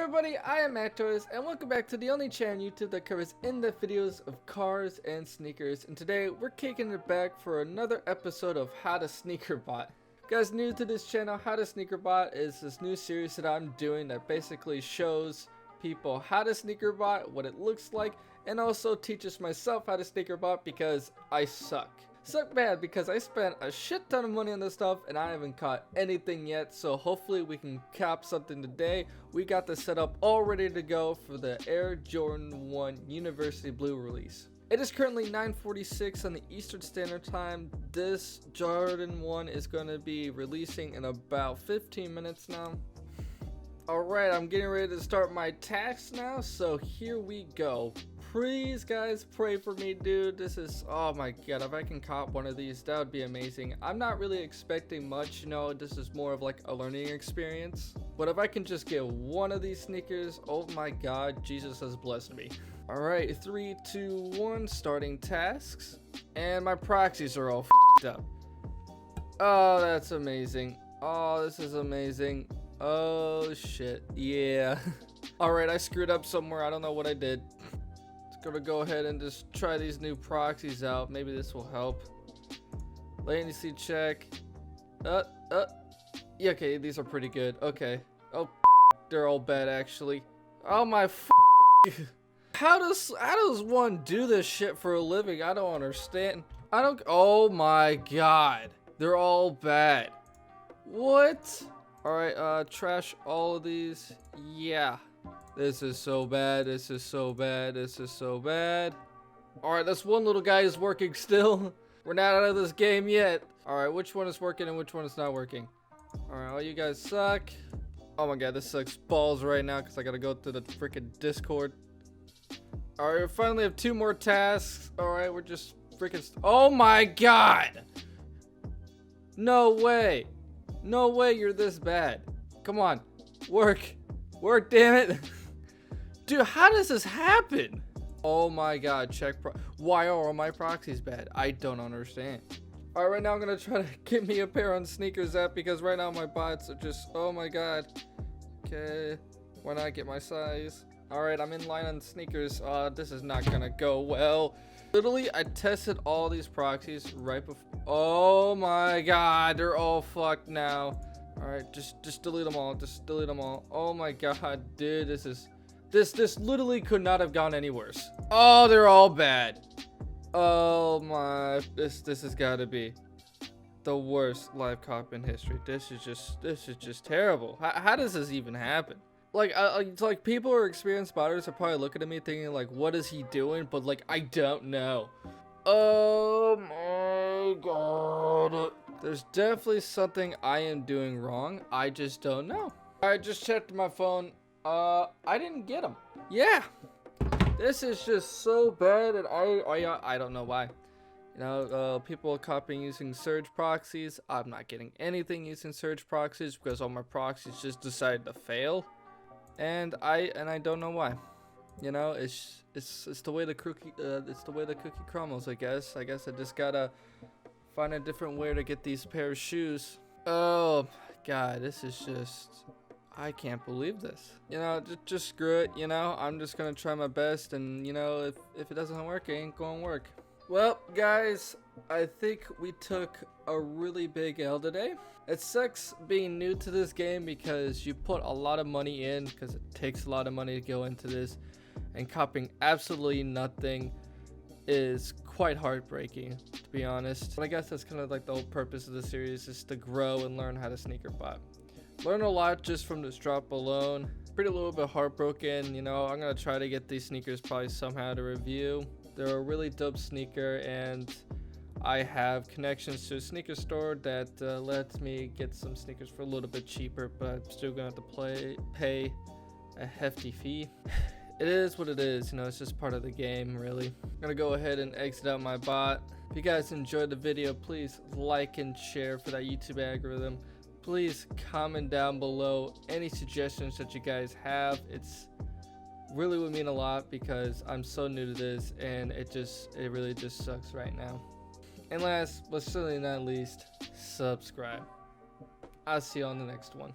everybody, I am Actors, and welcome back to the only channel on YouTube that covers in-depth videos of cars and sneakers. And today, we're kicking it back for another episode of How to Sneaker Bot. If you guys new to this channel, How to Sneaker Bot is this new series that I'm doing that basically shows people how to sneaker bot, what it looks like, and also teaches myself how to sneaker bot because I suck. Suck bad because I spent a shit ton of money on this stuff and I haven't caught anything yet, so hopefully we can cap something today. We got the setup all ready to go for the Air Jordan 1 University Blue release. It is currently 9:46 on the Eastern Standard Time. This Jordan 1 is going to be releasing in about 15 minutes now. Alright, I'm getting ready to start my task now, so here we go. Please guys, pray for me, dude. This is, oh my god, if I can cop one of these, that would be amazing. I'm not really expecting much, you know, this is more of like a learning experience. But if I can just get one of these sneakers, oh my god, Jesus has blessed me. Alright, 3, 2, 1, starting tasks. And my proxies are all f***ed up. Oh, that's amazing. Oh, this is amazing. Oh shit, yeah. Alright, I screwed up somewhere, I don't know what I did. Gonna go ahead and just try these new proxies out. Maybe this will help. Latency check. Yeah, okay, these are pretty good. Okay. Oh, they're all bad actually. Oh my how does one do this shit for a living? I don't understand. Oh my god. They're all bad. What? Alright, trash all of these. Yeah. This is so bad, this is so bad, this is so bad. Alright, this one little guy is working still. We're not out of this game yet. Alright, which one is working and which one is not working? Alright, all you guys suck. Oh my god, this sucks balls right now because I gotta go through the freaking Discord. Alright, we finally have 2 more tasks. Alright, we're just freaking... Oh my god! No way! No way you're this bad. Come on, work. Work, damn it. Dude, how does this happen? Oh my god, check why are all my proxies bad? I don't understand. Alright, right now I'm gonna try to get me a pair on Sneakers app because right now my bots are just, oh my god. Okay, why not get my size? Alright, I'm in line on Sneakers. This is not gonna go well. Literally, I tested all these proxies right before. Oh my god, they're all fucked now. Alright, just delete them all. Just delete them all. Oh my god, dude, this literally could not have gone any worse. Oh, they're all bad. Oh my, this has got to be the worst live cop in history. This is just terrible. How does this even happen? Like, like people who are experienced spotters are probably looking at me thinking like, what is he doing? But like, I don't know. Oh my god. There's definitely something I am doing wrong. I just don't know. I just checked my phone. I didn't get them. Yeah. This is just so bad, and I don't know why. You know, people are copying using surge proxies. I'm not getting anything using surge proxies because all my proxies just decided to fail, and I don't know why. You know, it's the way the cookie crumbles. I guess I just gotta find a different way to get these pair of shoes. Oh god, this is just, I can't believe this. You know, just screw it. You know, I'm just gonna try my best, and you know, if it doesn't work, it ain't gonna work. Well, guys, I think we took a really big L today. It sucks being new to this game because you put a lot of money in, because it takes a lot of money to go into this, and copying absolutely nothing is quite heartbreaking, to be honest. But I guess that's kind of like the whole purpose of the series, is to grow and learn how to sneaker bot. Learn a lot just from this drop alone. Pretty a little bit heartbroken, you know. I'm gonna try to get these sneakers probably somehow to review. They're a really dope sneaker, and I have connections to a sneaker store that lets me get some sneakers for a little bit cheaper, but I'm still gonna have to pay a hefty fee. It is what it is, you know, it's just part of the game, really. I'm gonna go ahead and exit out my bot. If you guys enjoyed the video, please like and share for that YouTube algorithm. Please comment down below any suggestions that you guys have. It's really would mean a lot because I'm so new to this, and it really just sucks right now. And last but certainly not least, subscribe. I'll see you on the next one.